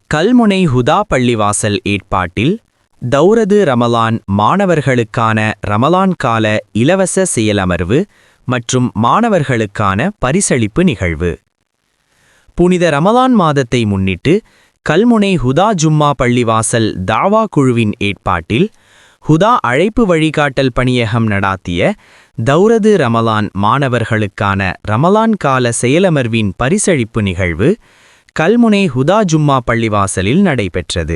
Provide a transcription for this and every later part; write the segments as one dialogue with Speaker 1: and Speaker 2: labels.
Speaker 1: கல்முனை ஹுதா பள்ளிவாசல் ஏற்பாட்டில் தௌரது ரமலான் மாணவர்களுக்கான ரமலான் கால இலவச செயலமர்வு மற்றும் மாணவர்களுக்கான பரிசளிப்பு நிகழ்வு. புனித ரமலான் மாதத்தை முன்னிட்டு கல்முனை ஹுதா ஜும்மா பள்ளிவாசல் தாவா குழுவின் ஏற்பாட்டில் ஹுதா அழைப்பு வழிகாட்டல் பணியகம் நடாத்திய தௌரது ரமலான் மாணவர்களுக்கான ரமலான் கால செயலமர்வின் பரிசளிப்பு நிகழ்வு கல்முனை ஹுதா ஜும்மா பள்ளிவாசலில் நடைபெற்றது.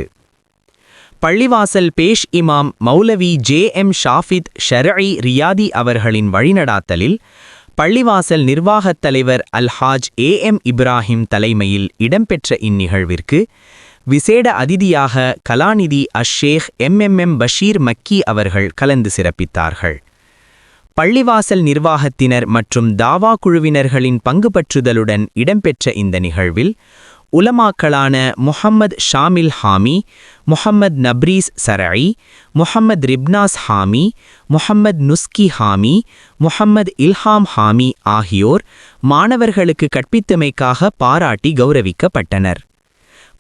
Speaker 1: பள்ளிவாசல் பேஷ் இமாம் மௌலவி ஜே.எம். ஷாஃபித் ஷர்இ ரியாதி அவர்களின் வழிநடாத்தலில் பள்ளிவாசல் நிர்வாகத் தலைவர் அல்ஹாஜ் ஏ.எம். இப்ராஹிம் தலைமையில் இடம்பெற்ற இந்நிகழ்விற்கு விசேட அதிதியாக கலாநிதி அஷேக் எம்.எம். பஷீர் மக்கி அவர்கள் கலந்து சிறப்பித்தார்கள். பள்ளிவாசல் நிர்வாகத்தினர் மற்றும் தாவா குழுவினர்களின் பங்குபற்றுதலுடன் இடம்பெற்ற இந்த நிகழ்வில் உலமாக்களான முஹம்மத் ஷாமில் ஹாமி, முஹம்மத் நப்ரீஸ் சரஇ, முஹம்மத் ரிப்னாஸ் ஹாமி, முஹம்மத் நுஸ்கி ஹாமி, முஹம்மத் இல்ஹாம் ஹாமி ஆகியோர் மாணவர்களுக்கு கற்பித்தமைக்காக பாராட்டி கௌரவிக்கப்பட்டனர்.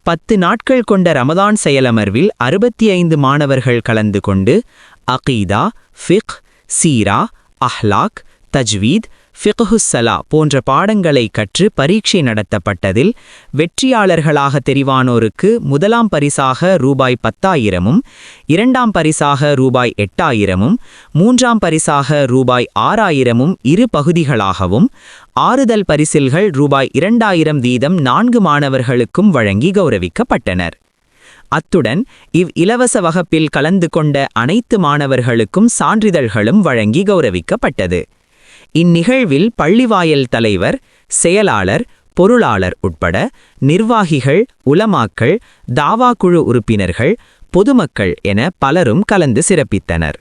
Speaker 1: 10 நாட்கள் கொண்ட ரமதான் செயலமர்வில் 65 மாணவர்கள் கலந்து கொண்டு அகீதா, ஃபிக்ஹ், சீரா, அஹ்லாக், தஜ்வீத், ஃபிக்ஹுஸ்ஸலா போன்ற பாடங்களை கற்று பரீட்சை நடத்தப்பட்டதில் வெற்றியாளர்களாக தெரிவானோருக்கு முதலாம் பரிசாக ரூபாய் 10,000, இரண்டாம் பரிசாக ரூபாய் 8,000, மூன்றாம் பரிசாக ரூபாய் 6,000 இரு பகுதிகளாகவும், ஆறுதல் பரிசில்கள் ரூபாய் 2,000 வீதம் 4 மாணவர்களுக்கும் வழங்கி கௌரவிக்கப்பட்டனர். அத்துடன் இலவச வகுப்பில் கலந்து கொண்ட அனைத்து மாணவர்களுக்கும் சான்றிதழ்களும் வழங்கி கௌரவிக்கப்பட்டது. இந்நிகழ்வில் பள்ளிவாயல் தலைவர், செயலாளர், பொருளாளர் உட்பட நிர்வாகிகள், உலமாக்கள், தாவா குழு உறுப்பினர்கள், பொதுமக்கள் என பலரும் கலந்து சிறப்பித்தனர்.